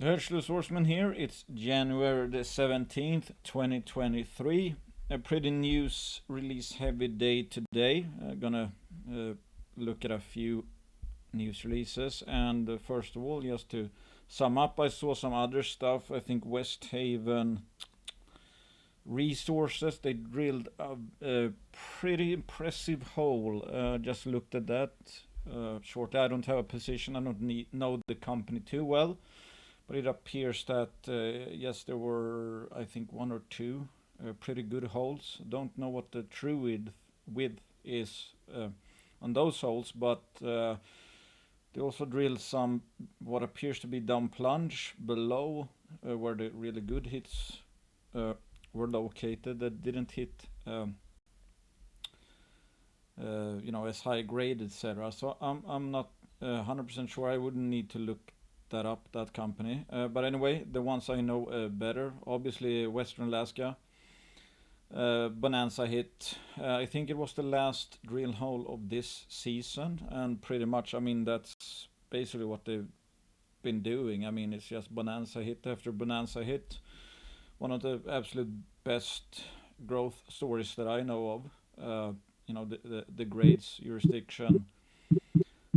Herschel Swordsman here. It's January the 17th, 2023. A pretty news release heavy day today. Gonna look at a few news releases. And first of all, just to sum up, I saw some other stuff. I think West Haven Resources, they drilled a pretty impressive hole. Just looked at that shortly. I don't have a position. I don't know the company too well. But it appears that, yes, there were, I think, one or two pretty good holes. Don't know what the true width is on those holes, but they also drilled some what appears to be down plunge below where the really good hits were located. That didn't hit, as high grade, etc. So I'm not 100% sure. I wouldn't need to look that up, that company. But anyway, the ones I know better, obviously Western Alaska, Bonanza hit. I think it was the last drill hole of this season, and pretty much, I mean, that's basically what they've been doing. I mean, it's just Bonanza hit after Bonanza hit. One of the absolute best growth stories that I know of. The grades, jurisdiction,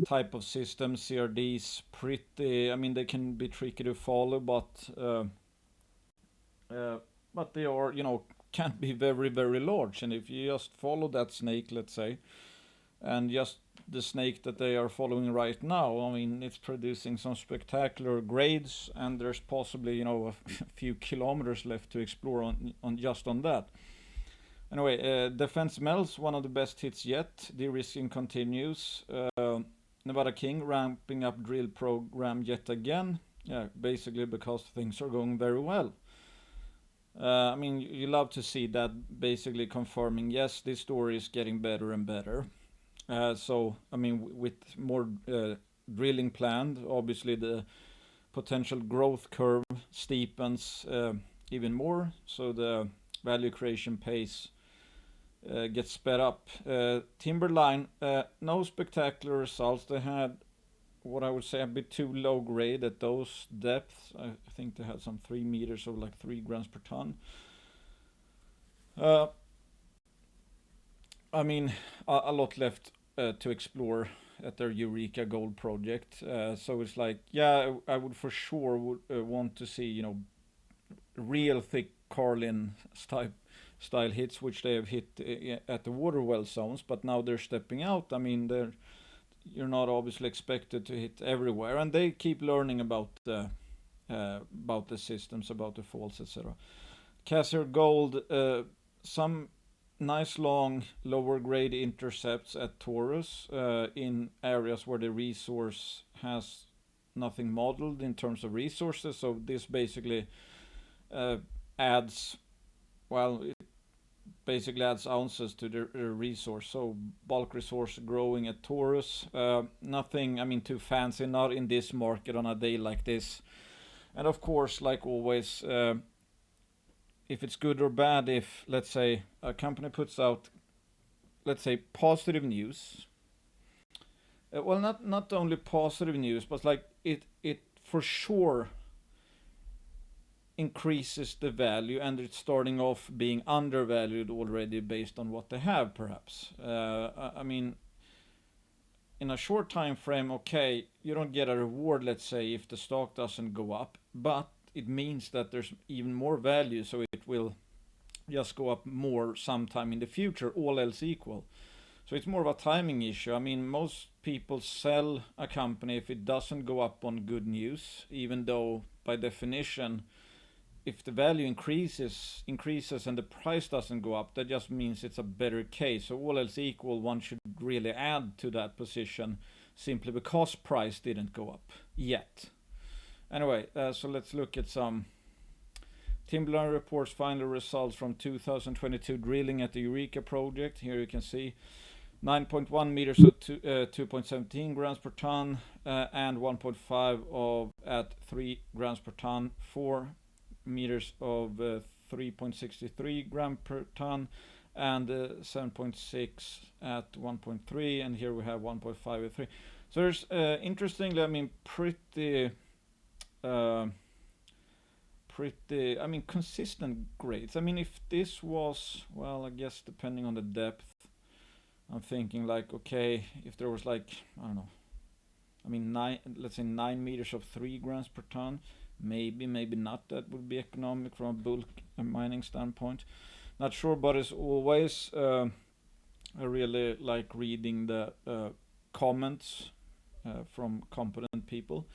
type of system, CRDs, pretty. I mean, they can be tricky to follow, but they are, can be very, very large. And if you just follow that snake, let's say, and just the snake that they are following right now, I mean, it's producing some spectacular grades, and there's possibly, a few kilometers left to explore on that. Anyway, Defense Metals, one of the best hits yet. De-risking continues. Nevada King ramping up drill program yet again. Yeah, basically because things are going very well. I mean, you love to see that, basically confirming, yes, this story is getting better and better. So, I mean, with more drilling planned, obviously the potential growth curve steepens even more. So the value creation pace gets sped up. Timberline, no spectacular results. They had what I would say a bit too low grade at those depths. I think they had some 3 meters of like 3 grams per ton. I mean, a lot left to explore at their Eureka Gold project. So it's like, yeah, I would for sure want to see, real thick Carlin style hits, which they have hit at the water well zones, but now they're stepping out. I mean, you're not obviously expected to hit everywhere, and they keep learning about the systems, about the faults, etc. Cassier Gold, some nice long lower grade intercepts at Taurus in areas where the resource has nothing modeled in terms of resources. So this basically adds, well, it basically adds ounces to the resource. So bulk resource growing at Taurus. Nothing, I mean, too fancy, not in this market on a day like this. And of course, like always, if it's good or bad, if, let's say, a company puts out, let's say, positive news. Well, not only positive news, but like it for sure increases the value, and it's starting off being undervalued already based on what they have, perhaps. I mean, in a short time frame, okay, you don't get a reward, let's say, if the stock doesn't go up, but it means that there's even more value, so it will just go up more sometime in the future, all else equal. So it's more of a timing issue. I mean, most people sell a company if it doesn't go up on good news, even though by definition, if the value increases and the price doesn't go up, that just means it's a better case. So all else equal, one should really add to that position simply because price didn't go up yet. Anyway, so let's look at some. Timberline reports final results from 2022 drilling at the Eureka project. Here you can see 9.1 meters of 2.17 grams per ton and 1.5 of at 3 grams per ton, 4 meters of 3.63 gram per ton, and 7.6 at 1.3, and here we have 1.5 at 3. So there's interestingly, I mean, pretty pretty, I mean, consistent grades. I mean, if this was, well, I guess depending on the depth, I'm thinking like, okay, if there was like, I don't know, I mean, let's say 9 meters of 3 grams per ton, maybe not, that would be economic from a bulk mining standpoint. Not sure, but as always, I really like reading the comments from competent people.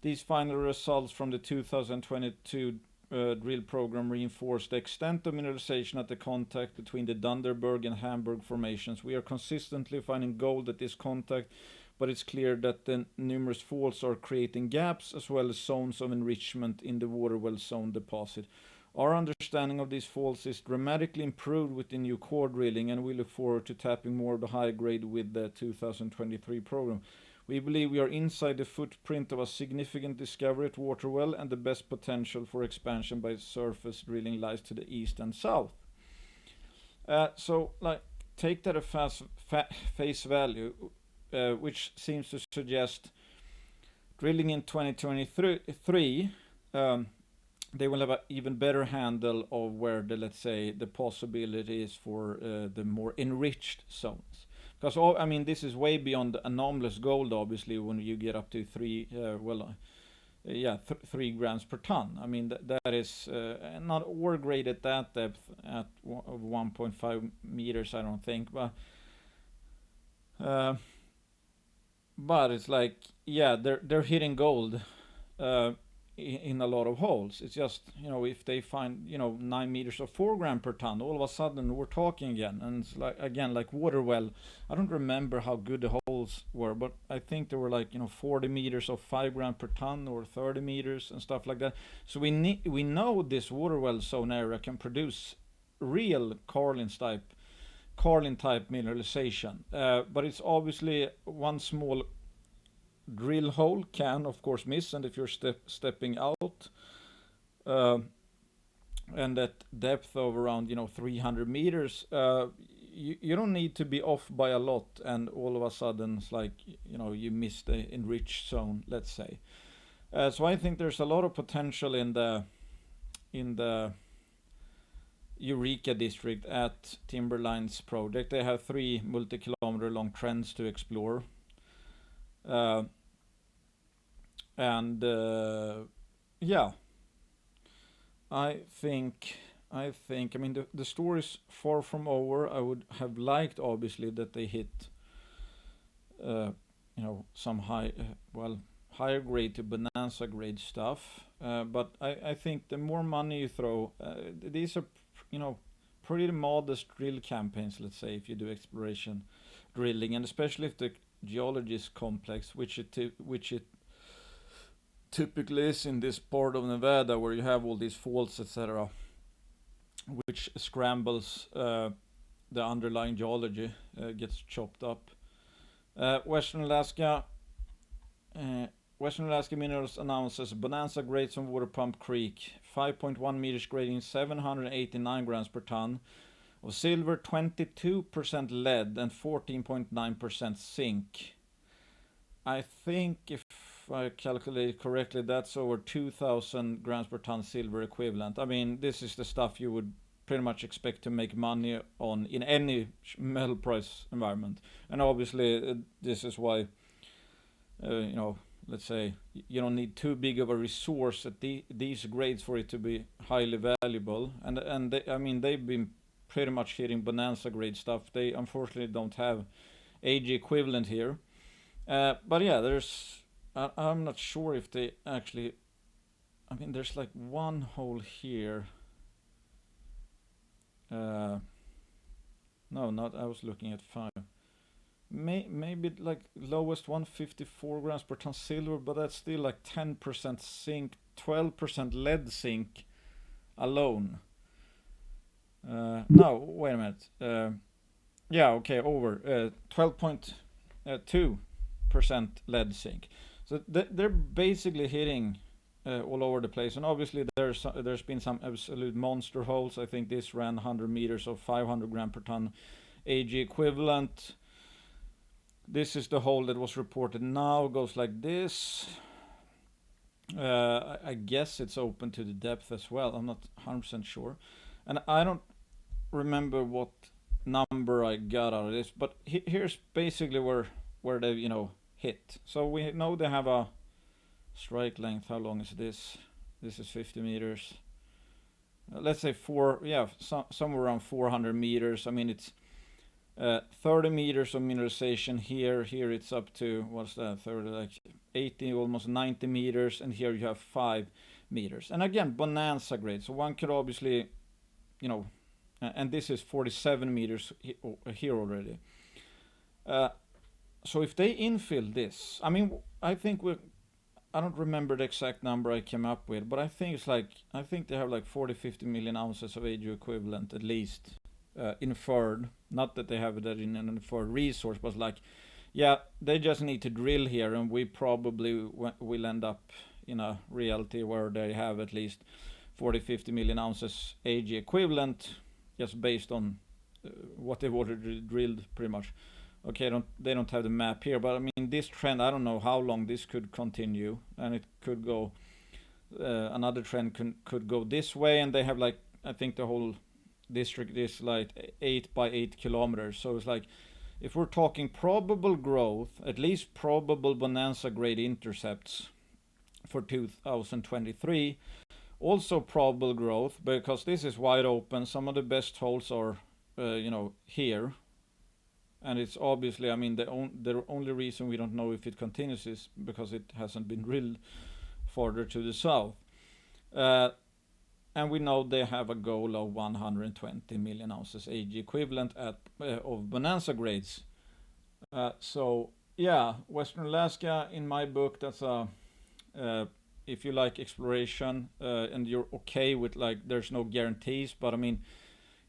These final results from the 2022 drill program reinforce the extent of mineralization at the contact between the Dunderberg and Hamburg formations. We are consistently finding gold at this contact, but it's clear that the numerous faults are creating gaps as well as zones of enrichment in the water well zone deposit. Our understanding of these faults is dramatically improved with the new core drilling, and we look forward to tapping more of the high grade with the 2023 program. We believe we are inside the footprint of a significant discovery at Waterwell, and the best potential for expansion by surface drilling lies to the east and south. So, like, take that at face value, which seems to suggest drilling in 2023, they will have an even better handle of where the, let's say, the possibility is for the more enriched zones. Because, I mean, this is way beyond anomalous gold, obviously, when you get up to 3 grams per ton. I mean, that is not ore grade at that depth at 1.5 meters, I don't think. But it's like, yeah, they're hitting gold in a lot of holes. It's just, you know, if they find, 9 meters of 4 gram per ton, all of a sudden we're talking again. And it's like, again, like Waterwell, I don't remember how good the holes were, but I think they were like, 40 meters of 5 gram per ton or 30 meters and stuff like that. So we know this Waterwell zone area can produce real Carlin type mineralization, but it's obviously one small drill hole can of course miss, and if you're stepping out and at depth of around 300 meters, you don't need to be off by a lot, and all of a sudden it's like you miss the enriched zone, let's say. So I think there's a lot of potential in the Eureka district at Timberline's project. They have 3 multi-kilometer long trends to explore. I think, I mean, the story's far from over. I would have liked, obviously, that they hit, some higher grade to bonanza grade stuff. But I think the more money you throw, these are, pretty modest drill campaigns, let's say, if you do exploration drilling, and especially if the geology is complex, which it typically is in this part of Nevada, where you have all these faults, etc., which scrambles the underlying geology, gets chopped up. Western Alaska Minerals announces bonanza grades on Water Pump Creek, 5.1 meters grading 789 grams per ton of silver, 22% lead, and 14.9% zinc. I think if I calculate correctly, that's over 2,000 grams per ton silver equivalent. I mean, this is the stuff you would pretty much expect to make money on in any metal price environment. And obviously, this is why, let's say, you don't need too big of a resource at these grades for it to be highly valuable. And they've been pretty much hitting bonanza grade stuff. They unfortunately don't have AG equivalent here. But yeah, I'm not sure if they actually, I mean, there's like one hole here. I was looking at 5. Maybe like lowest 154 grams per ton silver, but that's still like 10% zinc, 12% lead zinc alone. No, wait a minute. Over 12.2% lead zinc. So they're basically hitting all over the place, and obviously there's been some absolute monster holes. I think this ran 100 meters of 500 gram per ton AG equivalent. This is the hole that was reported now. Goes like this. I guess it's open to the depth as well. I'm not 100% sure. And I don't remember what number I got out of this, but here's basically where they hit. So we know they have a strike length. How long is this? This is 50 meters. Let's say somewhere around 400 meters. I mean, it's 30 meters of mineralization here. Here it's up to, what's that, 30, like 80, almost 90 meters, and here you have 5 meters. And again, bonanza grade. So one could obviously, and this is 47 meters here already. So if they infill this, I mean, I don't remember the exact number I came up with, but I think they have like 40-50 million ounces of AUU equivalent at least inferred. Not that they have that in an inferred resource, but they just need to drill here, and we probably will end up in a reality where they have at least 40-50 million ounces AUU equivalent, just based on what they've already drilled, pretty much. Okay, they don't have the map here, but I mean, this trend, I don't know how long this could continue, and it could go, another trend could go this way, and they have I think the whole district is 8 by 8 kilometers, so it's if we're talking probable growth, at least probable bonanza grade intercepts for 2023, also probable growth, because this is wide open. Some of the best holes are, here. And it's obviously, I mean, the only reason we don't know if it continues is because it hasn't been drilled further to the south. And we know they have a goal of 120 million ounces AUU equivalent of bonanza grades. So yeah, Western Alaska, in my book, that's if you like exploration and you're okay with there's no guarantees, but I mean,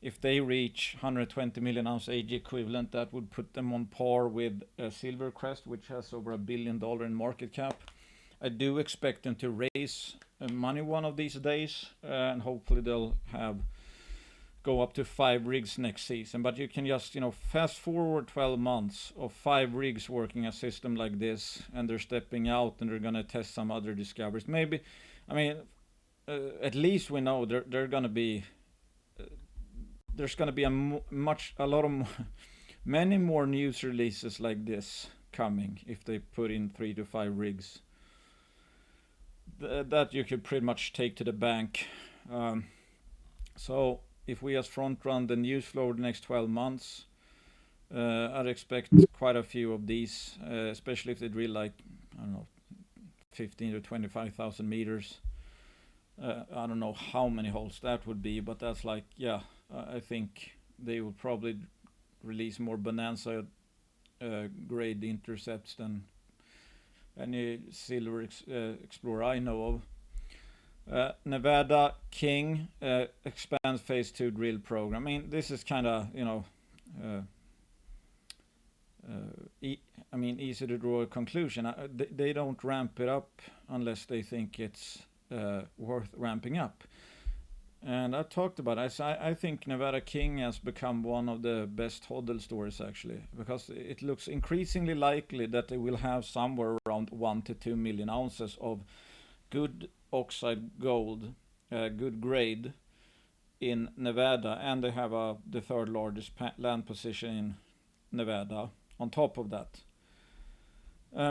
if they reach 120 million ounce AUU equivalent, that would put them on par with Silvercrest, which has over $1 billion in market cap. I do expect them to raise money one of these days, and hopefully they'll go up to 5 rigs next season. But you can just fast forward 12 months of 5 rigs working a system like this, and they're stepping out and they're gonna test some other discoveries. Maybe, I mean, at least we know they're gonna be. There's going to be many more news releases like this coming if they put in 3 to 5 rigs. That you could pretty much take to the bank. So if we just front run the news flow the next 12 months, I'd expect quite a few of these, especially if they drill 15 to 25,000 meters. I don't know how many holes that would be, but that's I think they will probably release more bonanza grade intercepts than any silver explorer I know of. Nevada King expands phase 2 drill program. I mean, this is kind of easy to draw a conclusion. They don't ramp it up unless they think it's worth ramping up. And I talked about it. I think Nevada King has become one of the best hodl stories, actually, because it looks increasingly likely that they will have somewhere around 1 to 2 million ounces of good oxide gold, good grade in Nevada, and they have the third largest land position in Nevada on top of that.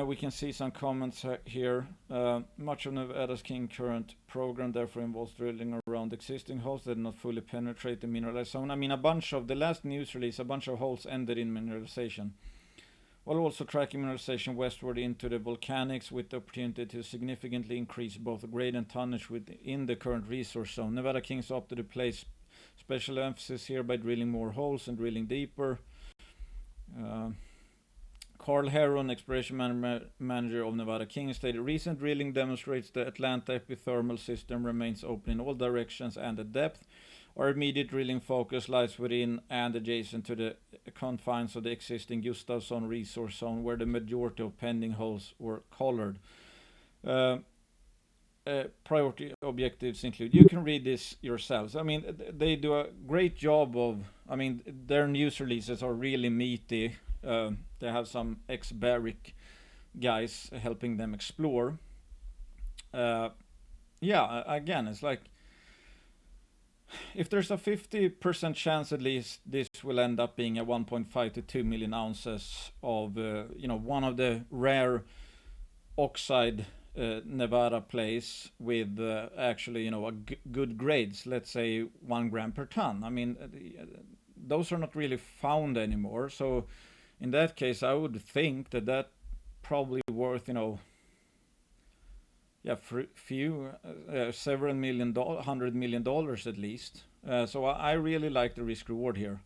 We can see some comments here. Much of Nevada's King current program therefore involves drilling around existing holes that do not fully penetrate the mineralized zone. I mean, a bunch of the last news release, a bunch of holes ended in mineralization, while also tracking mineralization westward into the volcanics with the opportunity to significantly increase both grade and tonnage within the current resource zone. Nevada Kings opted to place special emphasis here by drilling more holes and drilling deeper. Carl Heron, exploration manager of Nevada King, stated, recent drilling demonstrates the Atlanta epithermal system remains open in all directions and at depth. Our immediate drilling focus lies within and adjacent to the confines of the existing Gustafsson resource zone, where the majority of pending holes were colored. Priority objectives include, you can read this yourselves. I mean, they do a great job of, their news releases are really meaty. They have some ex-Barrick guys helping them explore. Yeah, again, it's like if there's a 50% chance at least this will end up being a 1.5 to 2 million ounces of, one of the rare oxide Nevada plays with actually, good grades, let's say 1 gram per ton. I mean, those are not really found anymore. So in that case, I would think that probably worth, several $100 million at least. So I really like the risk reward here,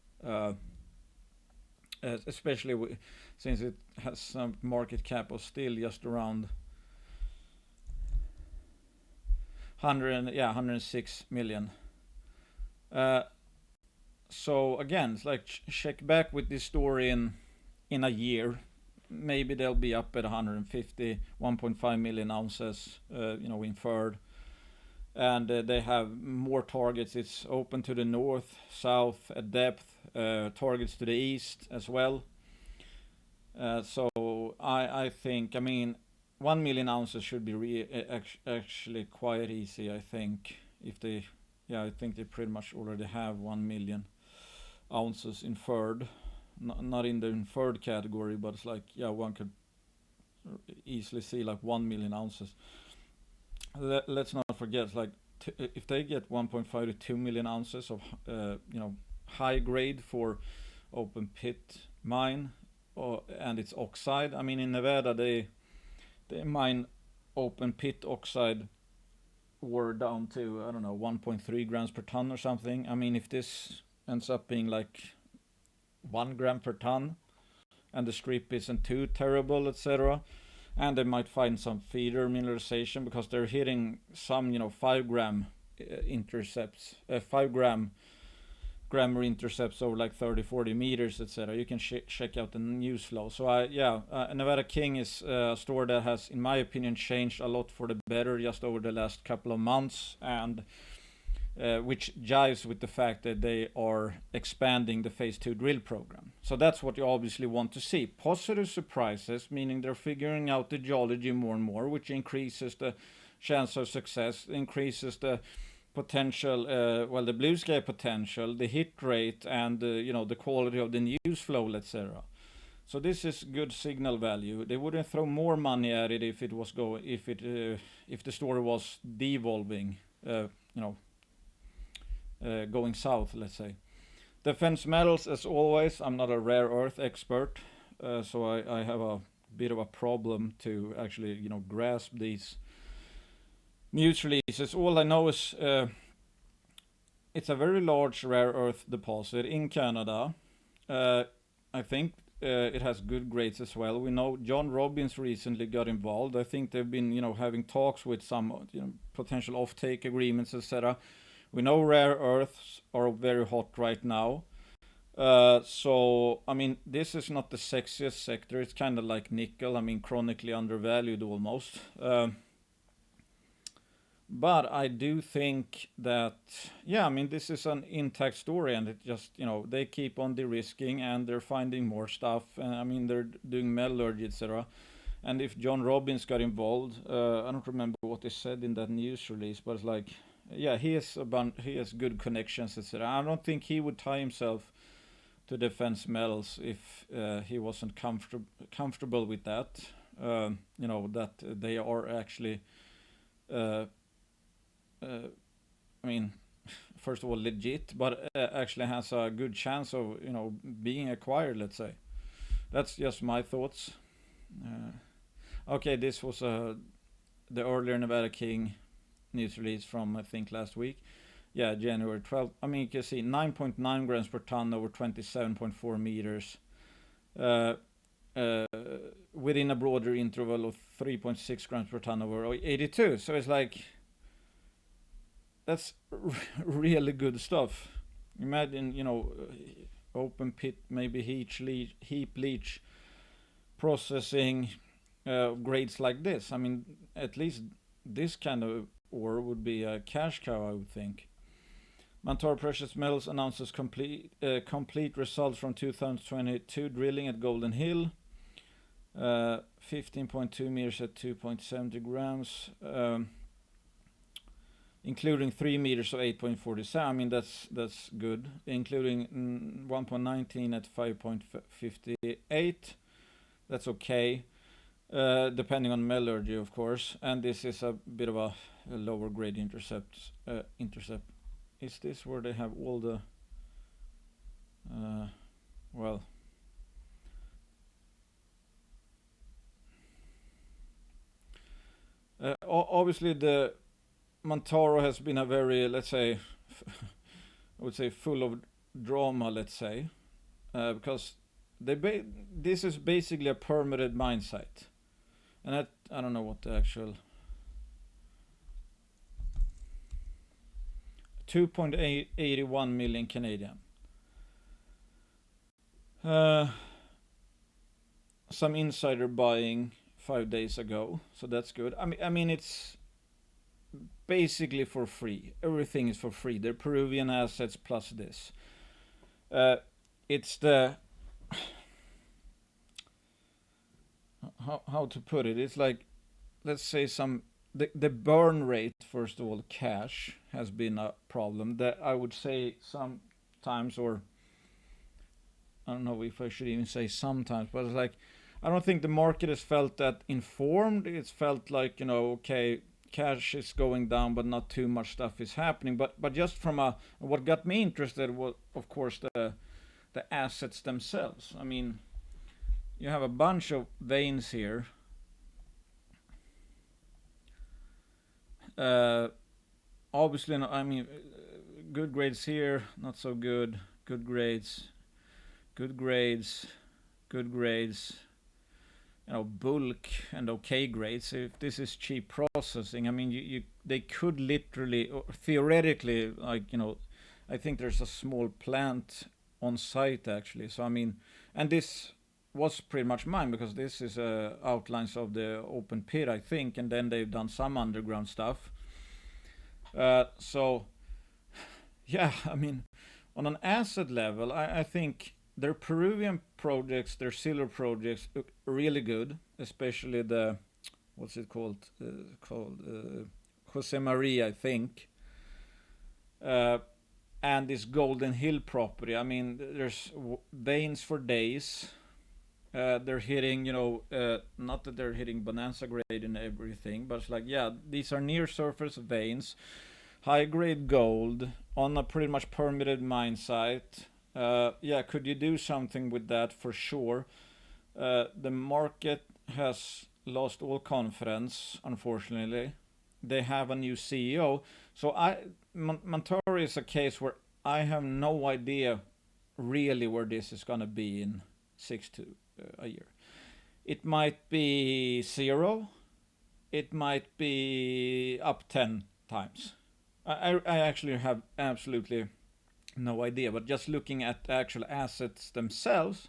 especially since it has some market cap of still just around 106 million. So again, it's like check back with this story in a year. Maybe they'll be up at 150, 1.5 million ounces, inferred. And they have more targets. It's open to the north, south, at depth, targets to the east as well. So I think, 1 million ounces should be actually quite easy, I think. I think they pretty much already have 1 million ounces inferred. Not in the inferred category, but it's like, one could easily see like 1 million ounces. Let's not forget, it's like if they get 1.5 to 2 million ounces of, high grade for open pit mine, and it's oxide. I mean, in Nevada, they mine open pit oxide ore down to, 1.3 grams per ton or something. I mean, if this ends up being like 1 gram per ton and the strip isn't too terrible, etc., and they might find some feeder mineralization because they're hitting some 5 gram intercepts, 5 grammar intercepts over like 30-40 meters, etc. You can check out the news flow. So Nevada King is a store that has, in my opinion, changed a lot for the better just over the last couple of months, and which jives with the fact that they are expanding the phase 2 drill program. So that's what you obviously want to see. Positive surprises, meaning they're figuring out the geology more and more, which increases the chance of success, increases the potential, the blue sky potential, the hit rate, and the quality of the news flow, etc. So this is good signal value. They wouldn't throw more money at it if it was if the story was devolving, going south, let's say. Defense metals, as always, I'm not a rare earth expert, so I have a bit of a problem to actually, grasp these news releases. All I know is it's a very large rare earth deposit in Canada. I think it has good grades as well. We know John Robbins recently got involved. I think they've been, having talks with some, potential offtake agreements, etc. We know rare earths are very hot right now. So, this is not the sexiest sector. It's kind of like nickel. Chronically undervalued almost. But I do think that, this is an intact story, and it just, they keep on de-risking and they're finding more stuff. And they're doing metallurgy, etc. And if John Robbins got involved, I don't remember what they said in that news release, but it's like, he has good connections, etc. I don't think he would tie himself to defense metals if he wasn't comfortable with that. That they are actually, first of all, legit, but actually has a good chance of, being acquired, let's say. That's just my thoughts. Okay, this was the earlier Nevada King news release from, I think, last week. January 12th. You can see 9.9 grams per ton over 27.4 meters. Within a broader interval of 3.6 grams per ton over 82. So it's like, that's really good stuff. Imagine, open pit, maybe heap leach processing grades like this. At least this kind of ore would be a cash cow, I would think. Mantaro Precious Metals announces complete results from 2022 drilling at Golden Hill. 15.2 meters at 2.70 grams. including 3 meters of 8.47. I mean, that's good. Including 1.19 at 5.58, that's okay. Depending on metallurgy, of course. And this is a bit of a lower grade intercept. Is this where they have all the well, obviously the Mantaro has been a very, let's say, I would say full of drama, let's say, because this is basically a permitted mine site, and I don't know what the actual 2.81 million Canadian. Some insider buying 5 days ago, so that's good. I mean it's basically for free. Everything is for free. They're Peruvian assets plus this. It's the how to put it. It's like, let's say the burn rate, first of all, cash has been a problem. That I would say sometimes, or I don't know if I should even say sometimes, but it's like, I don't think the market has felt that informed. It's felt like, okay, cash is going down, but not too much stuff is happening. But just from what got me interested was, of course, the assets themselves. I mean, you have a bunch of veins here. Obviously, I mean, good grades here, not so good. Good grades, good grades, good grades. Bulk and okay grades. If this is cheap processing, I mean, they could literally, or theoretically, like, I think there's a small plant on site actually. So I mean, and this was pretty much mine, because this is outlines of the open pit, I think, and then they've done some underground stuff. So yeah, I mean, on an asset level, I think their Peruvian projects, their silver projects, look really good, especially the, what's it called? Jose Maria, I think. And this Golden Hill property. I mean, there's veins for days. They're hitting, not that they're hitting bonanza grade and everything, but it's like, yeah, these are near surface veins, high grade gold on a pretty much permitted mine site. Yeah, could you do something with that? For sure. The market has lost all confidence, unfortunately. They have a new CEO. So Mantaro is a case where I have no idea really where this is going to be in 6 to a year. It might be 0. It might be up 10 times. I actually have absolutely no idea, but just looking at the actual assets themselves,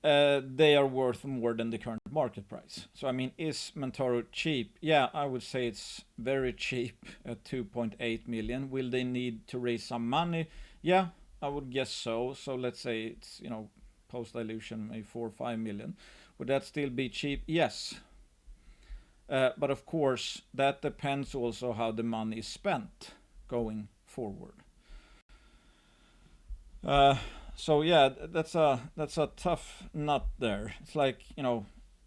they are worth more than the current market price. So I mean, is Mantaro cheap? Yeah, I would say it's very cheap at 2.8 million. Will they need to raise some money? Yeah, I would guess so. So let's say it's, post dilution, maybe 4 or 5 million. Would that still be cheap? Yes. But of course, that depends also how the money is spent going forward. So yeah, that's a tough nut there. It's like,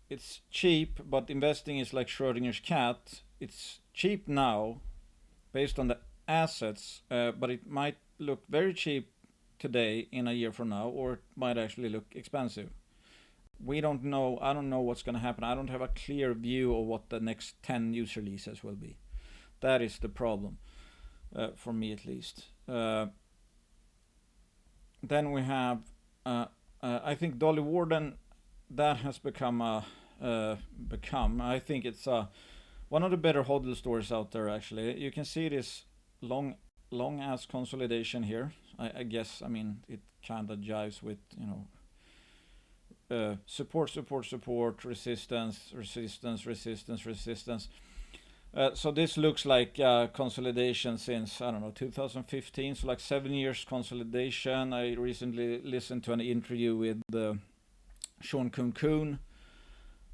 it's cheap, but investing is like Schrodinger's cat. It's cheap now based on the assets, but it might look very cheap today in a year from now, or it might actually look expensive. We don't know. I don't know what's going to happen. I don't have a clear view of what the next 10 news releases will be. That is the problem, for me at least. Then we have, I think Dolly Varden, that has become I think it's one of the better hodl stores out there actually. You can see this long ass consolidation here. I guess, I mean, it kind of jives with, support, resistance. So this looks like consolidation since, I don't know, 2015, so like 7 years consolidation. I recently listened to an interview with Sean Kuhn,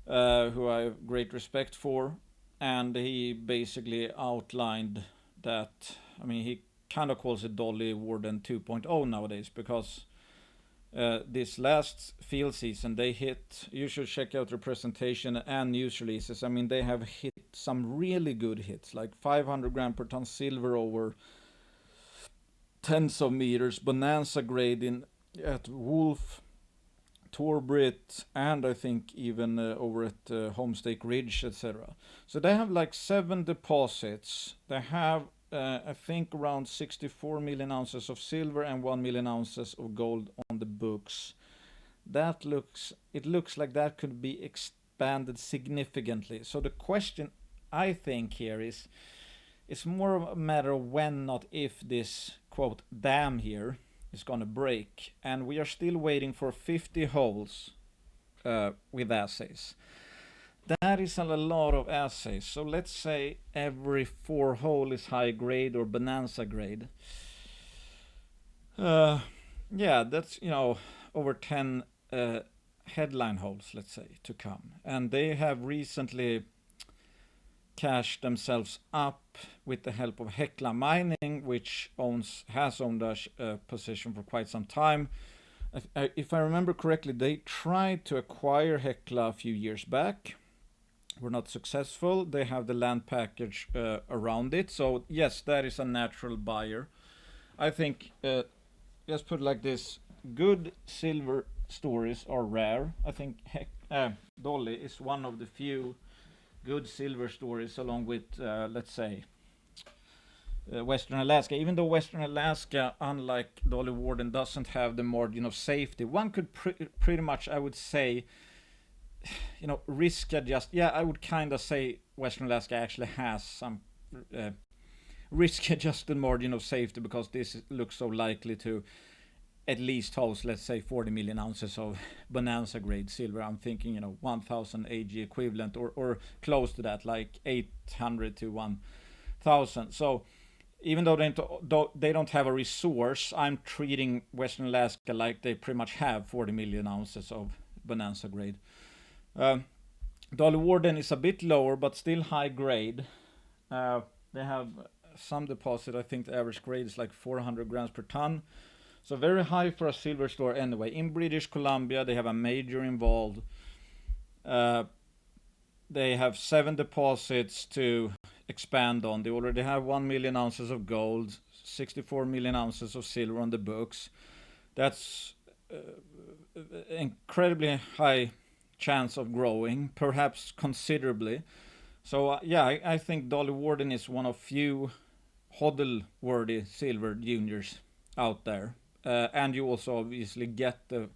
who I have great respect for. and he basically outlined that. I mean, he kind of calls it Dolly Warden 2.0 nowadays, because this last field season they hit. You should check out their presentation and news releases. I mean, they have hit some really good hits, like 500 gram per ton silver over tens of meters, bonanza grade in at Wolf, Torbrit, and I think even over at Homestake Ridge, etc. So they have like 7 deposits. They have I think around 64 million ounces of silver and 1 million ounces of gold on the books. It looks like that could be expanded significantly. So the question I think here is, it's more of a matter of when, not if, this quote dam here is going to break. And we are still waiting for 50 holes with assays. That is a lot of assays. So let's say every 4 hole is high grade or bonanza grade. Yeah, that's, over 10 headline holes, let's say, to come. And they have recently cashed themselves up with the help of Magna Mining, which has owned a position for quite some time. If I remember correctly, they tried to acquire Hecla a few years back. Were not successful. They have the land package around it. So yes, that is a natural buyer. I think, let's put it like this, good silver stories are rare. I think Dolly is one of the few good silver stories, along with, let's say, Western Alaska. Even though Western Alaska, unlike Dolly Warden, doesn't have the margin of safety, one could pretty much, I would say, risk adjust. Yeah, I would kind of say Western Alaska actually has some risk adjusted margin of safety, because this looks so likely to at least host, let's say, 40 million ounces of bonanza grade silver. I'm thinking, 1000 AG equivalent, or close to that, like 800 to 1000. So even though they don't have a resource, I'm treating Western Alaska like they pretty much have 40 million ounces of bonanza grade. Dolly Warden is a bit lower, but still high grade. They have some deposit. I think the average grade is like 400 grams per ton. So very high for a silver store anyway. In British Columbia, they have a major involved. They have 7 deposits to expand on. They already have 1 million ounces of gold, 64 million ounces of silver on the books. That's incredibly high chance of growing, perhaps considerably. So I think Dolly Warden is one of few hodl-worthy silver juniors out there. And you also obviously get the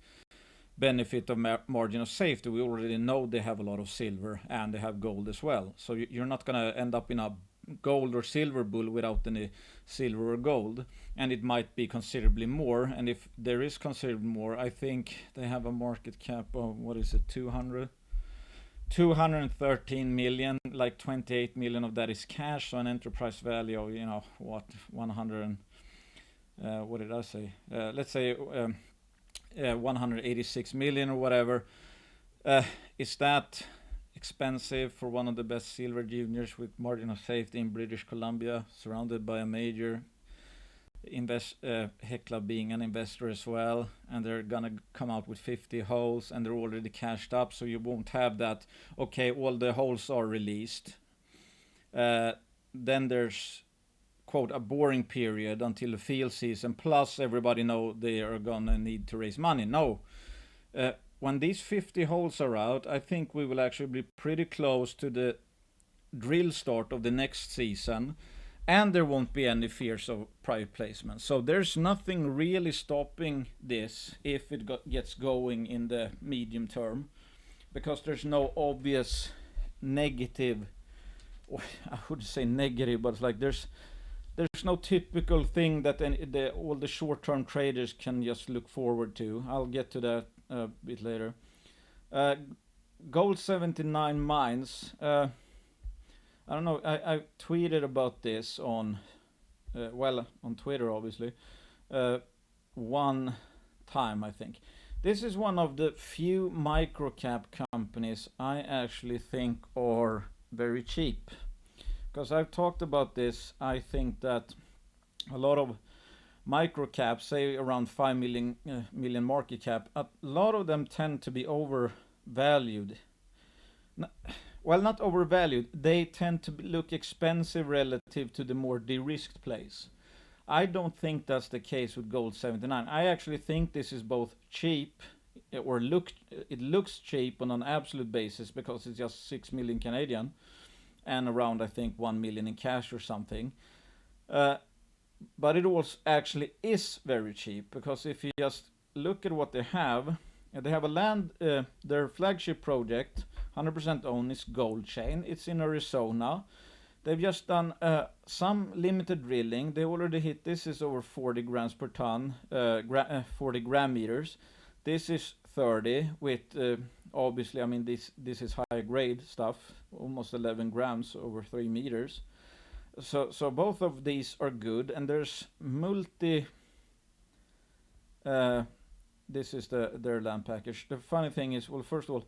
benefit of margin of safety. We already know they have a lot of silver and they have gold as well. So you're not going to end up in a gold or silver bull without any silver or gold. And it might be considerably more. And if there is considerably more, I think they have a market cap of, 213 million, like 28 million of that is cash. So an enterprise value of, 100, what did I say? Let's say 186 million or whatever. Is that expensive for one of the best silver juniors with margin of safety in British Columbia, surrounded by a major Hecla being an investor as well, and they're gonna come out with 50 holes and they're already cashed up, so you won't have that, okay, all the holes are released. Then there's, quote, a boring period until the field season, plus everybody know they are gonna need to raise money. No. When these 50 holes are out, I think we will actually be pretty close to the drill start of the next season, and there won't be any fears of private placement. So there's nothing really stopping this if it gets going in the medium term, because there's no obvious negative, I would say negative, but it's like there's no typical thing that all the short-term traders can just look forward to. I'll get to that a bit later. Gold 79 mines. I don't know. I tweeted about this on Twitter, obviously, one time, I think. This is one of the few microcap companies I actually think are very cheap. Because I've talked about this, I think that a lot of micro caps, say around 5 million market cap, a lot of them tend to be overvalued. Well, not overvalued, they tend to look expensive relative to the more de-risked plays. I don't think that's the case with Gold 79. I actually think this is both cheap, or it looks cheap on an absolute basis because it's just 6 million Canadian and around, I think, 1 million in cash or something. But it also actually is very cheap, because if you just look at what they have a land, their flagship project, 100% owned, is Gold Chain. It's in Arizona. They've just done some limited drilling. They already hit, this is over 40 grams per ton, 40 gram meters. This is 30 with, obviously, I mean, this is high grade stuff, almost 11 grams over 3 meters. So both of these are good, and there's this is their land package. The funny thing is, well, first of all,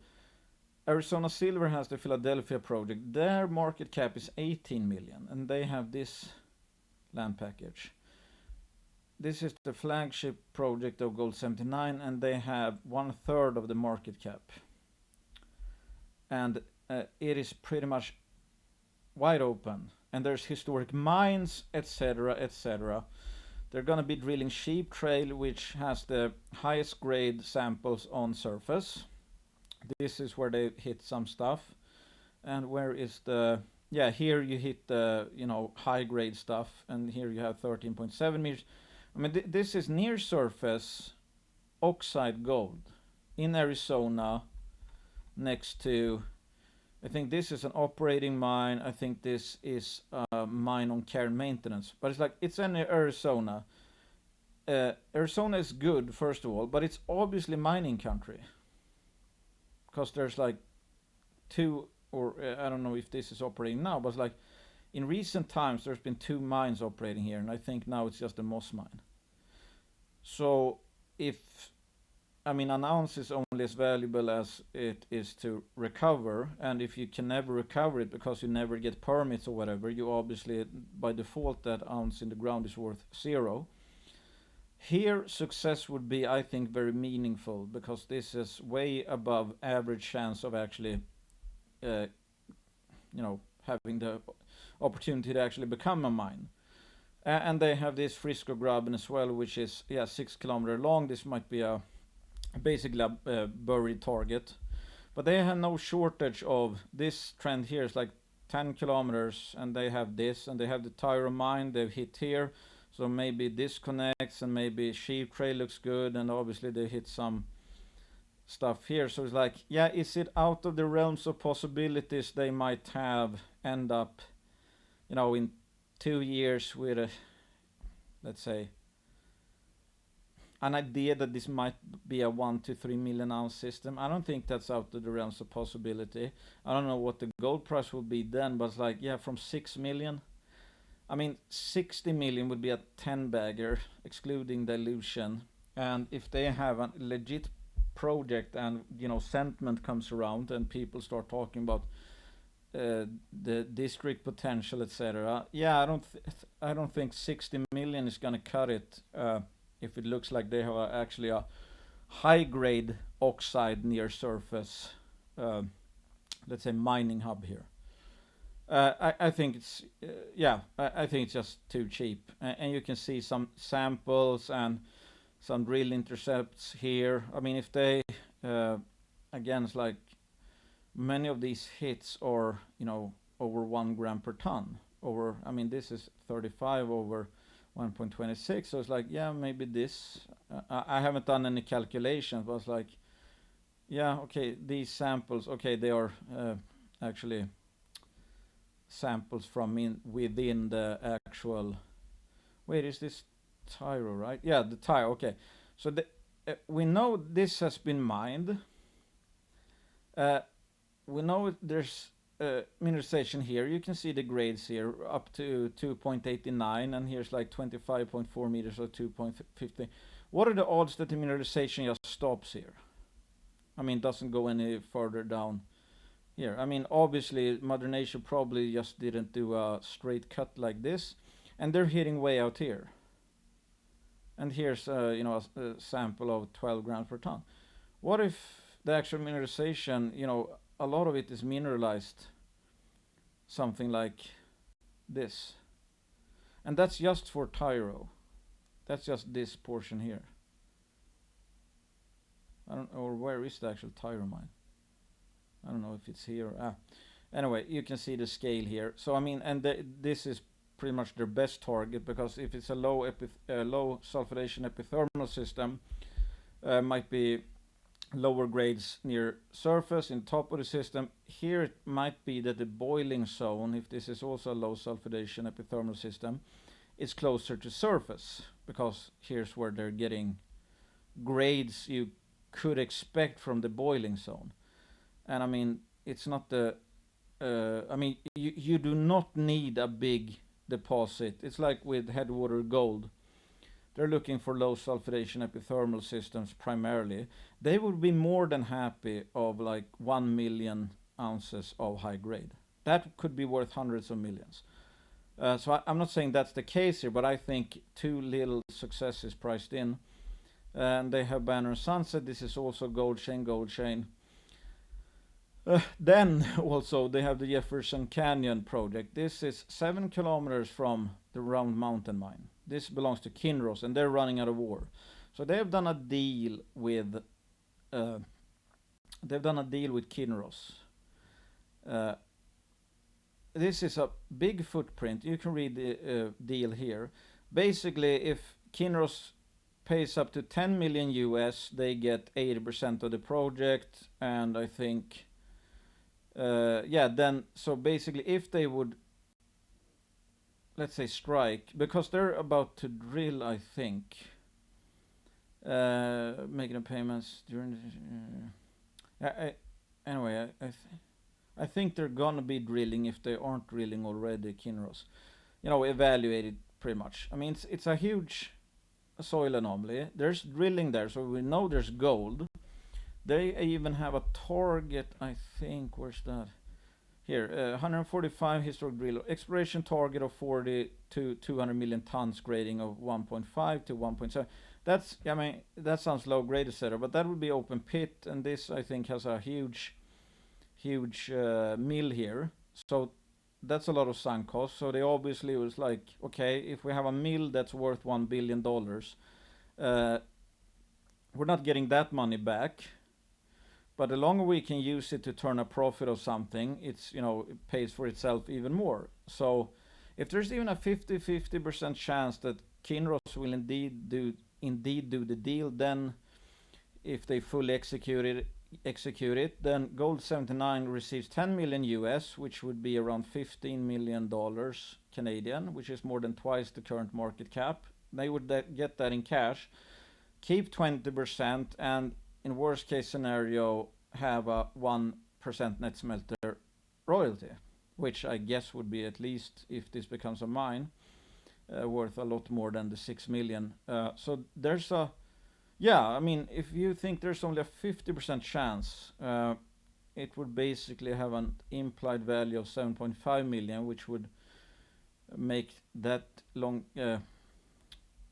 Arizona Silver has the Philadelphia project. Their market cap is 18 million, and they have this land package. This is the flagship project of Gold 79, and they have 1/3 of the market cap. And it is pretty much wide open. And there's historic mines, etc., etc. They're going to be drilling Sheep Trail, which has the highest grade samples on surface. This is where they hit some stuff. And where is the... Yeah, here you hit the, high grade stuff. And here you have 13.7 meters. I mean, this is near surface oxide gold in Arizona next to... I think this is an operating mine. I think this is a mine on care and maintenance. But it's like, it's in Arizona. Arizona is good, first of all, but it's obviously mining country. Because there's like two, or I don't know if this is operating now, but it's like, in recent times, there's been 2 mines operating here, and I think now it's just a moss mine. So an ounce is only as valuable as it is to recover, and if you can never recover it because you never get permits or whatever, you obviously, by default, that ounce in the ground is worth 0. Here, success would be, I think, very meaningful, because this is way above average chance of actually, having the opportunity to actually become a mine. And they have this Frisco Graben as well, which is 6 kilometers long. This might be basically a buried target, but they have no shortage of this trend. Here is like 10 kilometers, and they have this, and they have the Tyro mine they've hit here, so maybe this connects, and maybe Sheep Trail looks good, and obviously they hit some stuff here. So it's like, is it out of the realms of possibilities they might have end up, in 2 years with a, let's say, an idea that this might be a 1 to 3 million ounce system? I don't think that's out of the realms of possibility. I don't know what the gold price will be then, but it's like, from 6 million. 60 million would be a 10 bagger, excluding dilution. And if they have a legit project and, sentiment comes around and people start talking about the district potential, etc. I don't think 60 million is gonna cut it. If it looks like they have actually a high-grade oxide near surface, let's say, mining hub here. I think it's, I think it's just too cheap. And you can see some samples and some drill intercepts here. If they, again, it's like many of these hits are, over 1 gram per ton. This is 35 over 1.26, so it's like, maybe this, I haven't done any calculations, but it's like, these samples, they are actually samples from within the actual, wait, is this Tyro, right? Yeah, the Tyro, okay. So we know this has been mined. We know there's mineralization here. You can see the grades here up to 2.89, and here's like 25.4 meters or 2.50. What are the odds that the mineralization just stops here? Doesn't go any further down here. I mean, obviously, Mother Nature probably just didn't do a straight cut like this, and they're hitting way out here. And here's a sample of 12 grams per ton. What if the actual mineralization, a lot of it is mineralized, something like this, and that's just for Tyro. That's just this portion here. I don't know, or where is the actual Tyro mine? I don't know if it's here. Anyway, you can see the scale here. So I mean, and this is pretty much their best target, because if it's a low sulfidation epithermal system, might be lower grades near surface in top of the system. Here it might be that the boiling zone, if this is also a low sulfidation epithermal system, is closer to surface, because here's where they're getting grades you could expect from the boiling zone. And I mean, it's not the I mean, you do not need a big deposit. It's like with Headwater Gold. They're looking for low sulfidation epithermal systems primarily. They would be more than happy of like 1 million ounces of high grade. That could be worth hundreds of millions. So I'm not saying that's the case here, but I think too little success is priced in. And they have Banner and Sunset. This is also gold chain. Then also they have the Jefferson Canyon project. This is 7 kilometers from the Round Mountain mine. This belongs to Kinross, and they're running out of ore. So they have done a deal with Kinross. This is a big footprint. You can read the deal here. Basically, if Kinross pays up to 10 million US, they get 80% of the project, and I think then so basically if they would, let's say, strike, because they're about to drill, I think, making the payments during anyway, I think they're gonna be drilling, if they aren't drilling already, Kinross, evaluated pretty much. I mean, it's a huge soil anomaly. There's drilling there, so we know there's gold. They even have a target, I think. Where's that? Here, 145 historic drill. Exploration target of 40 to 200 million tons, grading of 1.5 to 1.7. That's, I mean, that sounds low grade, etc. But that would be open pit, and this, I think, has a huge mill here. So that's a lot of sunk cost. So they obviously was like, okay, if we have a mill that's worth $1 billion, we're not getting that money back. But the longer we can use it to turn a profit of something, it's, it pays for itself even more. So if there's even a 50% chance that Kinross will indeed do the deal, then if they fully execute it, then Gold 79 receives 10 million US, which would be around $15 million Canadian, which is more than twice the current market cap. They would get that in cash, keep 20%, and in worst case scenario, have a 1% net smelter royalty, which I guess would be, at least if this becomes a mine, worth a lot more than the 6 million. So there's I mean, if you think there's only a 50% chance, it would basically have an implied value of 7.5 million, which would make that long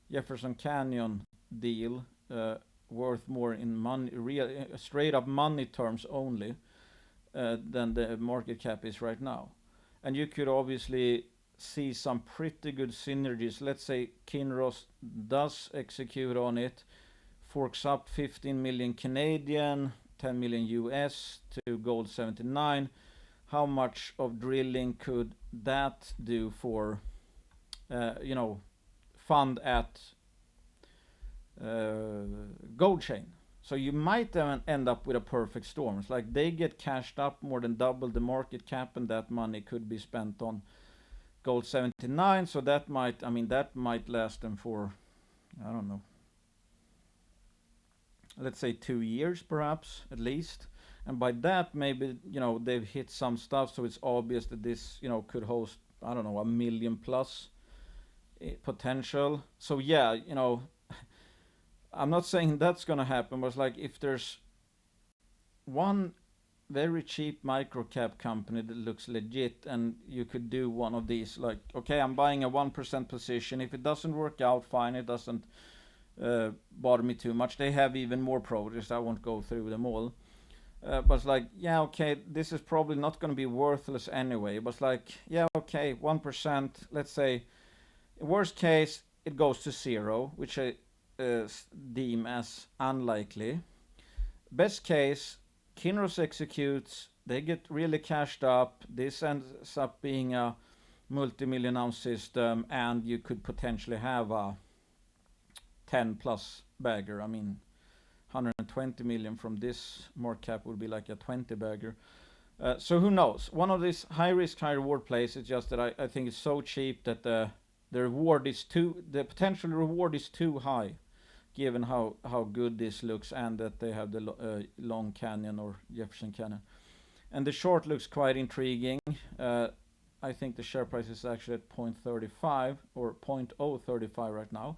Jefferson Canyon deal worth more in money, real straight up money terms only, than the market cap is right now. And you could obviously see some pretty good synergies. Let's say Kinross does execute on it, forks up 15 million Canadian, 10 million US to Gold 79. How much of drilling could that do for, fund at gold chain? So you might end up with a perfect storm. It's like they get cashed up more than double the market cap, and that money could be spent on Gold 79. So that might last them for, I don't know, let's say 2 years perhaps, at least. And by that, maybe, they've hit some stuff, so it's obvious that this, could host, I don't know, 1 million plus potential. So yeah, I'm not saying that's gonna happen, but it's like, if there's one very cheap micro cap company that looks legit, and you could do one of these, like, okay, I'm buying a 1% position. If it doesn't work out, fine, it doesn't bother me too much. They have even more projects, I won't go through them all. But it's like, yeah, okay, this is probably not going to be worthless anyway. But it's like, yeah, okay, 1%, let's say, worst case, it goes to zero, which I deem as unlikely. Best case, Kinross executes, they get really cashed up, this ends up being a multi-million ounce system, and you could potentially have a 10 plus bagger. I mean, 120 million from this market cap would be like a 20 bagger. So who knows? One of these high risk, high reward plays is just that I think it's so cheap that the potential reward is too high, given how good this looks, and that they have the Long Canyon or Jefferson Canyon. And the short looks quite intriguing. I think the share price is actually at 0.35 or 0.035 right now.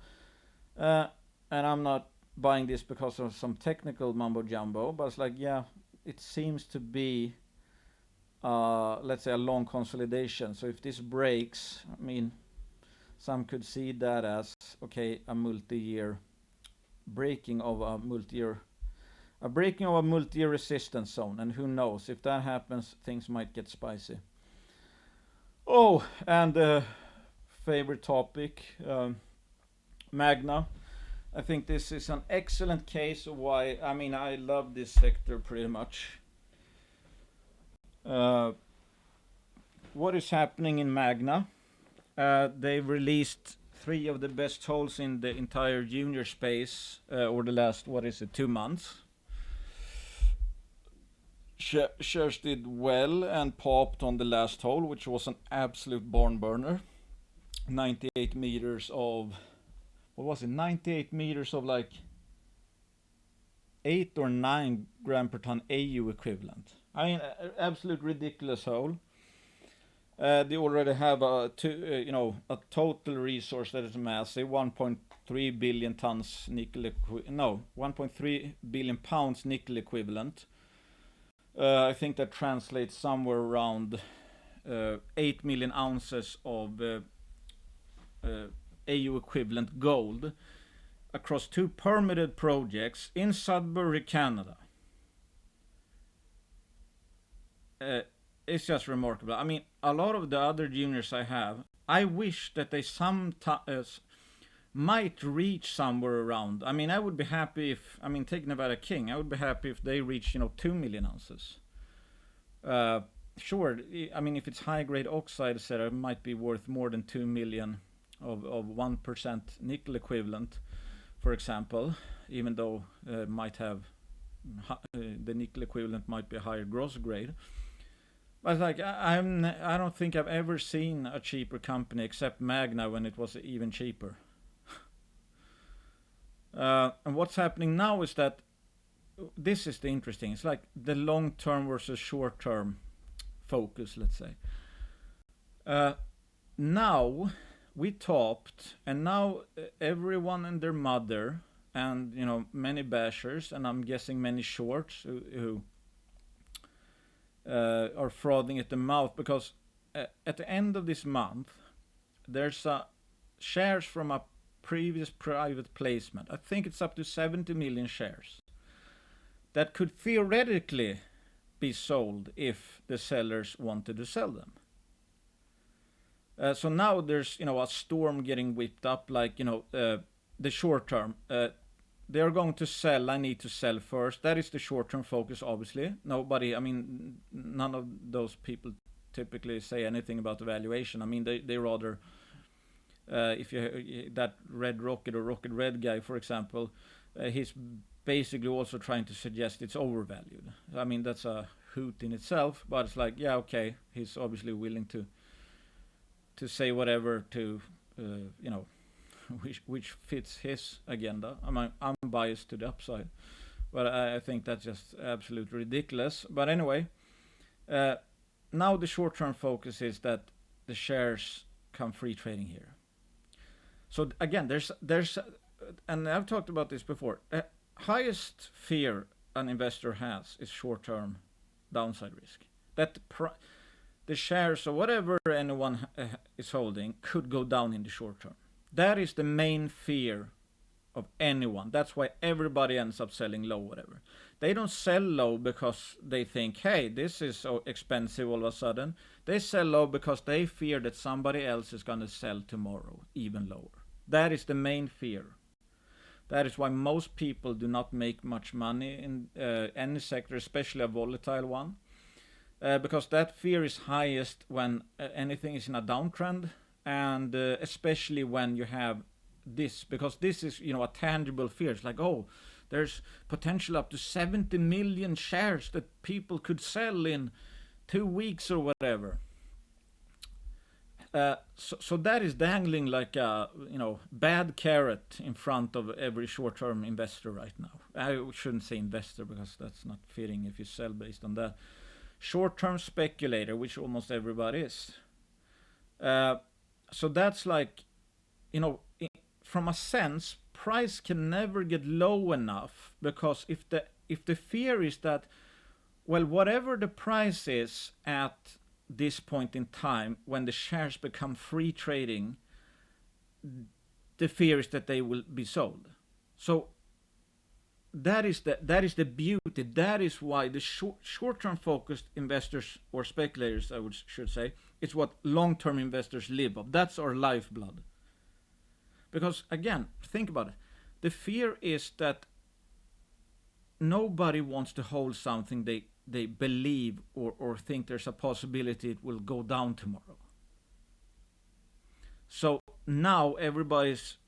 And I'm not buying this because of some technical mumbo jumbo, but it's like, yeah, it seems to be, let's say, a long consolidation. So if this breaks, I mean, some could see that as, okay, a multi-year breaking of a multi-year resistance zone, and who knows, if that happens, things might get spicy. Oh, and favorite topic, Magna. I think this is an excellent case of why, I mean, I love this sector pretty much. What is happening in Magna? They've released 3 of the best holes in the entire junior space over the last, 2 months. Shares did well and popped on the last hole, which was an absolute barn burner. 98 meters of, 98 meters of like 8 or 9 gram per ton AU equivalent. I mean, absolute ridiculous hole. They already have a total resource that is massive, 1.3 billion tons nickel 1.3 billion pounds nickel equivalent. I think that translates somewhere around 8 million ounces of AU equivalent gold across 2 permitted projects in Sudbury, Canada. It's just remarkable. I mean, a lot of the other juniors I have, I wish that they sometimes might reach somewhere around. I mean, I would be happy if, I mean, take Nevada King, I would be happy if they reach, 2 million ounces. Sure, I mean, if it's high grade oxide, etc., it might be worth more than 2 million of 1% nickel equivalent, for example, even though might have the nickel equivalent might be a higher gross grade. But like, I don't think I've ever seen a cheaper company except Magna when it was even cheaper. And what's happening now is that this is the interesting. It's like the long-term versus short-term focus, let's say. Now we topped, and now everyone and their mother, and many bashers, and I'm guessing many shorts who are frothing at the mouth, because at the end of this month there's shares from a previous private placement. I think it's up to 70 million shares that could theoretically be sold if the sellers wanted to sell them. So now there's a storm getting whipped up, like the short term. They are going to sell. I need to sell first. That is the short-term focus, obviously. None of those people typically say anything about the valuation. I mean, they rather, if you that Red Rocket or Rocket Red guy, for example, he's basically also trying to suggest it's overvalued. I mean, that's a hoot in itself, but it's like, yeah, okay, he's obviously willing to say whatever to, which fits his agenda. I'm biased to the upside, but I think that's just absolutely ridiculous. But anyway, now the short-term focus is that the shares come free trading here. So again, there's and I've talked about this before. Highest fear an investor has is short-term downside risk. That the shares or whatever anyone is holding could go down in the short term. That is the main fear of anyone. That's why everybody ends up selling low, whatever. They don't sell low because they think, hey, this is so expensive all of a sudden. They sell low because they fear that somebody else is going to sell tomorrow, even lower. That is the main fear. That is why most people do not make much money in any sector, especially a volatile one. Because that fear is highest when anything is in a downtrend, and especially when you have this, because this is, a tangible fear. It's like, oh, there's potential up to 70 million shares that people could sell in 2 weeks or whatever. So that is dangling like a bad carrot in front of every short-term investor right now. I shouldn't say investor because that's not fitting if you sell based on that. Short-term speculator, which almost everybody is. So that's like, from a sense, price can never get low enough, because if the fear is that, well, whatever the price is at this point in time when the shares become free trading, the fear is that they will be sold. So that is the beauty. That is why the short-term focused investors, or speculators I should say, it's what long-term investors live of. That's our lifeblood. Because again, think about it. The fear is that nobody wants to hold something they believe or think there's a possibility it will go down tomorrow. So now everybody's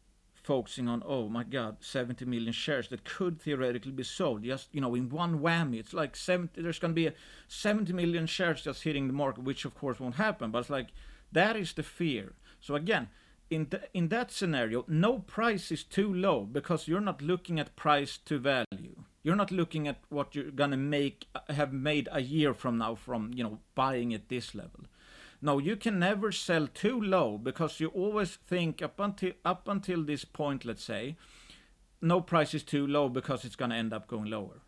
focusing on, oh my God, 70 million shares that could theoretically be sold just, in one whammy. It's like there's going to be 70 million shares just hitting the market, which of course won't happen. But it's like, that is the fear. So again, in that scenario, no price is too low, because you're not looking at price to value. You're not looking at what you're gonna have made a year from now from buying at this level. No, you can never sell too low, because you always think up until this point, let's say, no price is too low because it's gonna end up going lower.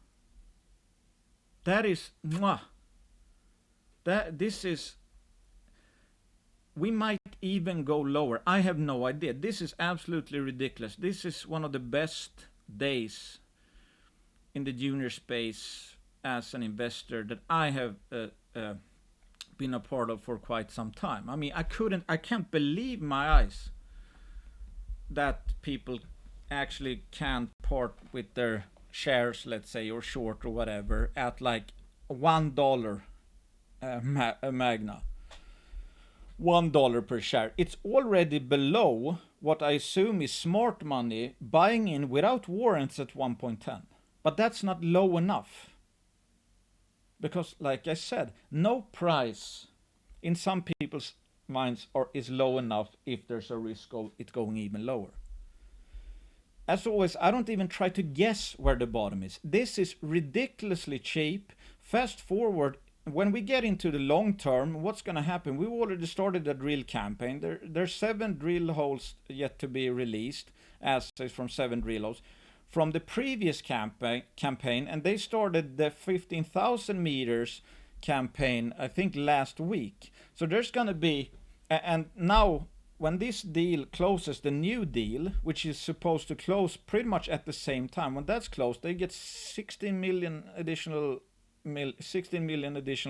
That is this is. We might even go lower. I have no idea. This is absolutely ridiculous. This is one of the best days in the junior space as an investor that I have been a part of for quite some time. I mean, I can't believe my eyes that people actually can't part with their shares, let's say, or short or whatever, at like $1 Magna. $1 per share. It's already below what I assume is smart money buying in without warrants at 1.10. But that's not low enough. Because, like I said, no price in some people's minds is low enough if there's a risk of it going even lower. As always, I don't even try to guess where the bottom is. This is ridiculously cheap. Fast forward, when we get into the long term, what's going to happen? We've already started a drill campaign. There's 7 drill holes yet to be released, assays from 7 drill holes from the previous campaign, and they started the 15,000 meters campaign, I think, last week. So there's going to be, and now when this deal closes, the new deal, which is supposed to close pretty much at the same time, when that's closed, they get 16 million additional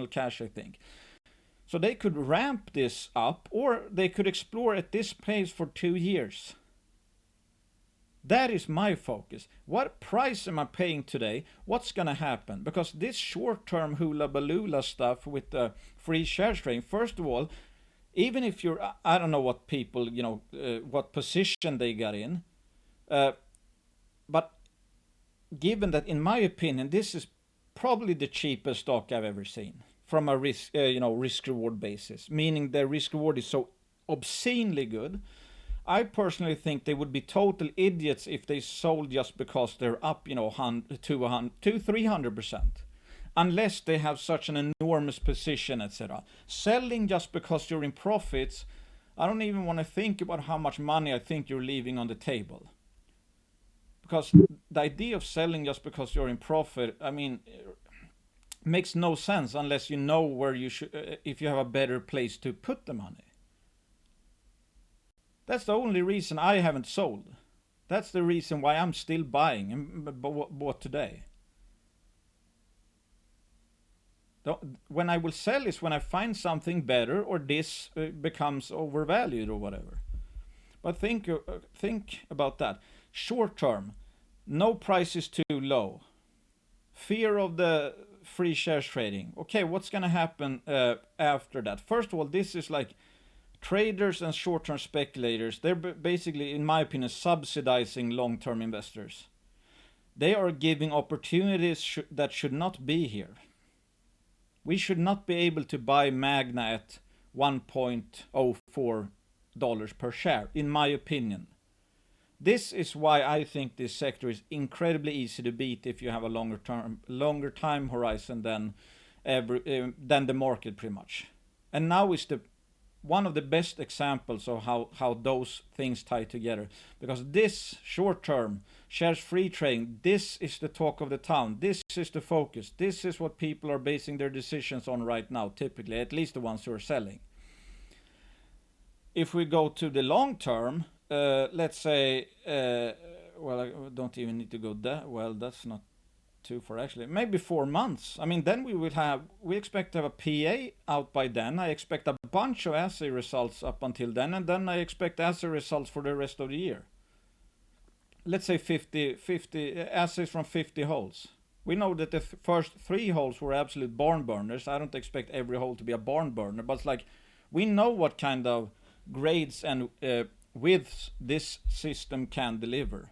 cash, I think. So they could ramp this up, or they could explore at this pace for 2 years. That is my focus. What price am I paying today? What's going to happen? Because this short-term hula-baloola stuff with the free share trading, first of all, even if you're, I don't know what people, what position they got in, but given that, in my opinion, this is probably the cheapest stock I've ever seen from a risk-reward basis, meaning the risk-reward is so obscenely good. I personally think they would be total idiots if they sold just because they're up, 200-300%, unless they have such an enormous position, etc. Selling just because you're in profits, I don't even want to think about how much money I think you're leaving on the table. Because the idea of selling just because you're in profit, I mean, makes no sense unless you know where you should, if you have a better place to put the money. That's the only reason I haven't sold. That's the reason why I'm still buying and bought today. When I will sell is when I find something better or this becomes overvalued or whatever. But think about that. Short term, no price is too low. Fear of the free shares trading. Okay, what's going to happen after that? First of all, this is like traders and short-term speculators. They're basically, in my opinion, subsidizing long-term investors. They are giving opportunities that should not be here. We should not be able to buy Magna at $1.04 per share, in my opinion. This is why I think this sector is incredibly easy to beat if you have a longer time horizon than the market, pretty much. And now is one of the best examples of how those things tie together. Because this short term, shares free trading, this is the talk of the town. This is the focus. This is what people are basing their decisions on right now, typically, at least the ones who are selling. If we go to the long term, let's say, well, I don't even need to go that, well, that's not too far actually, maybe 4 months. I mean, then we expect to have a PA out by then. I expect a bunch of assay results up until then, and then I expect assay results for the rest of the year. Let's say 50 assays from 50 holes. We know that the first 3 holes were absolute barn burners. I don't expect every hole to be a barn burner, but it's like, we know what kind of grades and widths this system can deliver.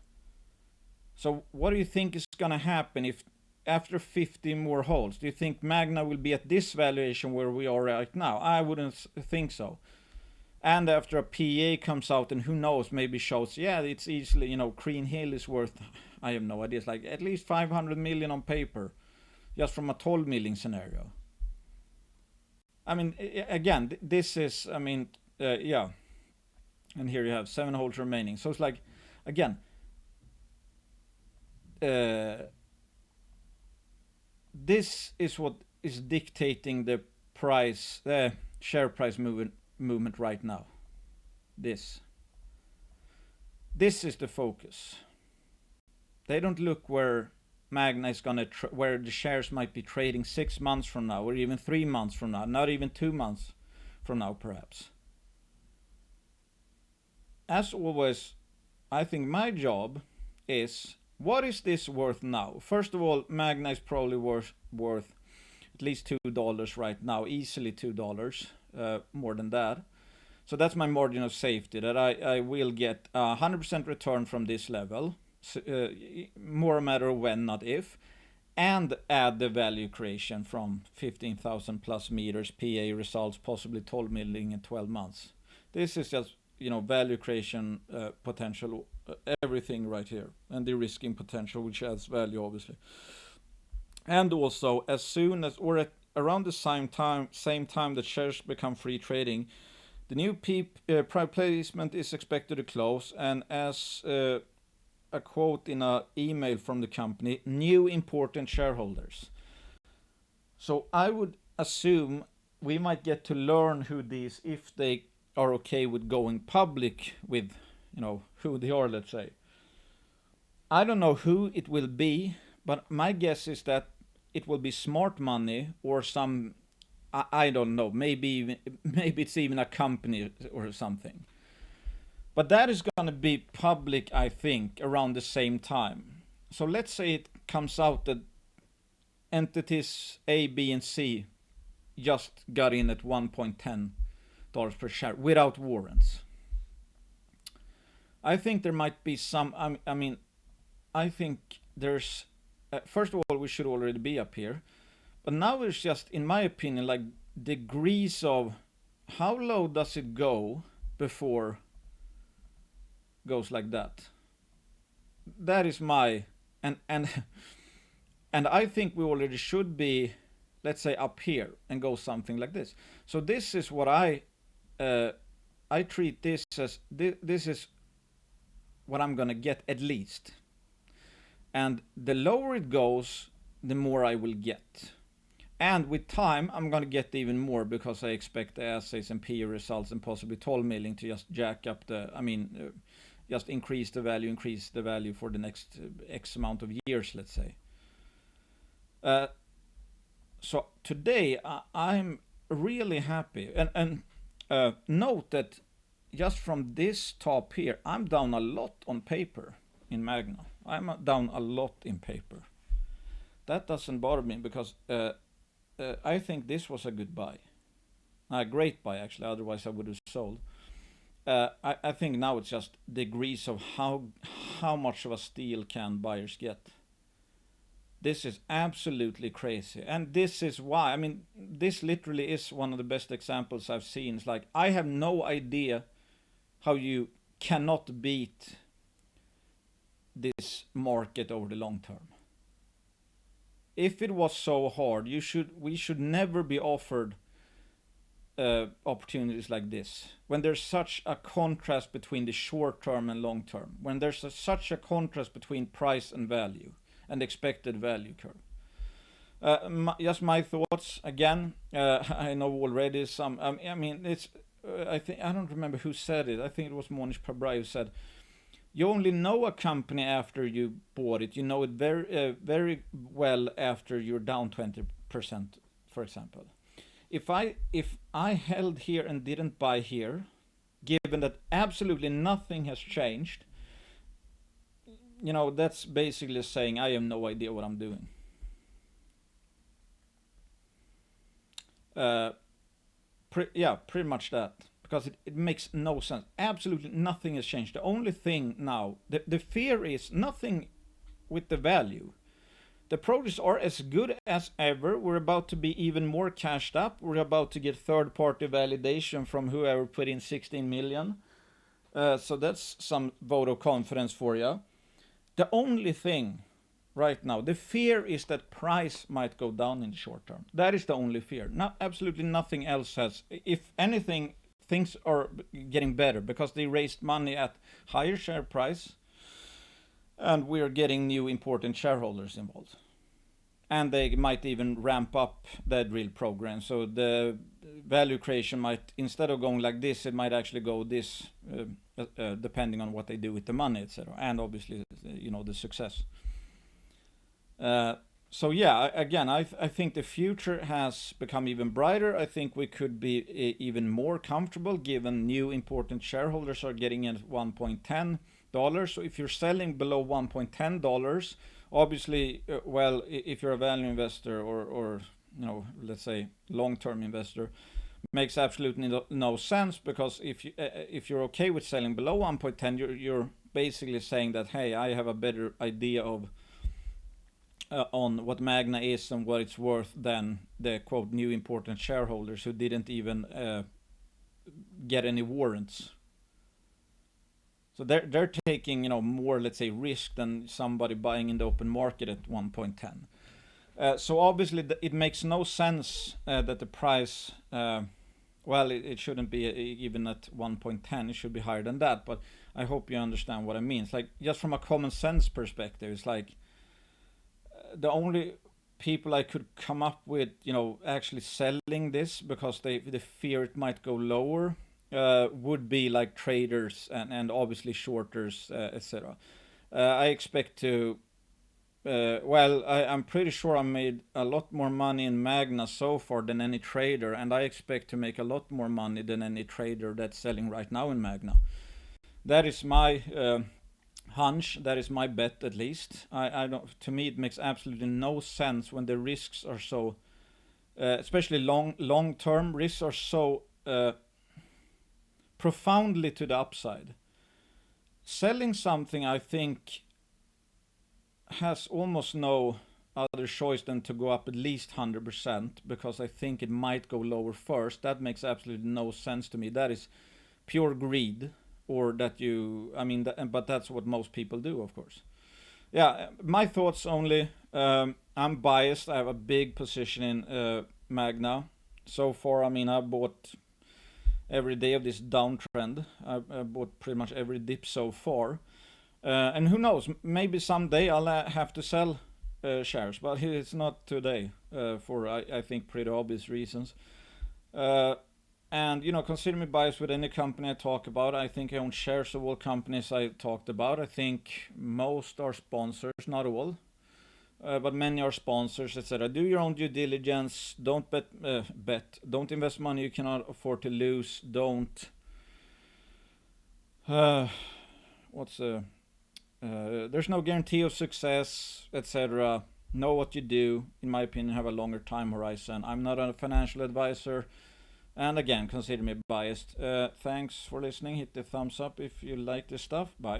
So what do you think is going to happen if after 50 more holes? Do you think Magna will be at this valuation where we are right now? I wouldn't think so. And after a PA comes out and who knows, maybe shows, yeah, it's easily, Green Hill is worth, I have no idea, it's like at least 500 million on paper, just from a toll milling scenario. I mean, again, this is, yeah. And here you have 7 holes remaining. So it's like, again, this is what is dictating the share price movement right now. This is the focus. They don't look where Magna is gonna where the shares might be trading 6 months from now, or even 3 months from now, not even 2 months from now, perhaps. As always, I think my job is, what is this worth now? First of all, Magna is probably worth at least $2 right now, easily $2, more than that. So that's my margin of safety, that I will get 100% return from this level, more a matter of when, not if, and add the value creation from 15,000 plus meters, PA results, possibly toll milling in 12 months. This is just, value creation potential, everything right here, and the risking potential, which adds value, obviously. And also, as soon as, or at around the same time that shares become free trading, the new private placement is expected to close, and as a quote in an email from the company, new important shareholders. So I would assume we might get to learn who these, if they are okay with going public with, who they are, let's say. I don't know who it will be, but my guess is that it will be smart money or some, I don't know, maybe it's even a company or something. But that is going to be public, I think, around the same time. So let's say it comes out that entities A, B, and C just got in at $1.10 per share without warrants. I think there might be some, I think there's, first of all, we should already be up here. But now it's just, in my opinion, like degrees of how low does it go before it goes like that. That is my, and I think we already should be, let's say, up here and go something like this. So this is what I treat this as, this is what I'm gonna get at least. And the lower it goes, the more I will get. And with time, I'm going to get even more because I expect the assays and PE results and possibly toll milling to just jack up just increase the value for the next X amount of years, let's say. So today, I'm really happy. And note that just from this top here, I'm down a lot on paper in Magna. I'm down a lot in paper. That doesn't bother me because I think this was a good buy. A great buy, actually, otherwise I would have sold. I think now it's just degrees of how much of a steal can buyers get. This is absolutely crazy. And this is why, I mean, this literally is one of the best examples I've seen. It's like, I have no idea how you cannot beat this market over the long term. If it was so hard, we should never be offered opportunities like this. When there's such a contrast between the short term and long term, when there's such a contrast between price and value and expected value curve. Just my thoughts again. I know already some. I mean, it's. I don't remember who said it. I think it was Monish Pabrai who said, "You only know a company after you bought it. You know it very well after you're down 20%, for example." If I held here and didn't buy here, given that absolutely nothing has changed, you know, that's basically saying I have no idea what I'm doing. Pretty much that. Because it makes no sense. Absolutely nothing has changed. The only thing now, the fear is nothing with the value. The projects are as good as ever. We're about to be even more cashed up. We're about to get third-party validation from whoever put in 16 million. So that's some vote of confidence for you. The only thing right now, the fear is that price might go down in the short term. That is the only fear. Absolutely nothing else has. If anything, things are getting better because they raised money at higher share price and we're getting new important shareholders involved. And they might even ramp up the drill program. So the value creation might, instead of going like this, it might actually go this, depending on what they do with the money, etc. And obviously, you know, the success. So yeah, again, I think the future has become even brighter. I think we could be even more comfortable given new important shareholders are getting in at $1.10. So if you're selling below $1.10, obviously, well, if you're a value investor or you know, let's say long-term investor, makes absolutely no sense because if you're okay with selling below 1.10, you're basically saying that, hey, I have a better idea of on what Magna is and what it's worth than the quote new important shareholders who didn't even get any warrants. So they're taking, you know, more, let's say, risk than somebody buying in the open market at 1.10. So obviously it makes no sense that the price, well, it shouldn't be even at 1.10. It should be higher than that. But I hope you understand what I mean. It's like, just from a common sense perspective, it's like the only people I could come up with, you know, actually selling this because they fear it might go lower, would be like traders and obviously shorters, etc. I expect to, I'm pretty sure I made a lot more money in Magna so far than any trader, and I expect to make a lot more money than any trader that's selling right now in Magna. That is my hunch. That is my bet, at least. I don't. To me, it makes absolutely no sense when the risks are so, especially long-term risks are so profoundly to the upside. Selling something, I think, has almost no other choice than to go up at least 100% because I think it might go lower first. That makes absolutely no sense to me. That is pure greed, or that you, I mean, but that's what most people do, of course. Yeah, my thoughts only. I'm biased. I have a big position in Magna. So far, I mean, I bought every day of this downtrend. I bought pretty much every dip so far. And who knows, maybe someday I'll have to sell shares, but it's not today for I think pretty obvious reasons. And consider me biased with any company I talk about. I think I own shares of all companies I talked about. I think most are sponsors, not all, but many are sponsors, etc. Do your own due diligence. Don't bet. Don't invest money you cannot afford to lose. Don't. There's no guarantee of success, etc. Know what you do. In my opinion, have a longer time horizon. I'm not a financial advisor. And again, consider me biased. Thanks for listening. Hit the thumbs up if you like this stuff. Bye.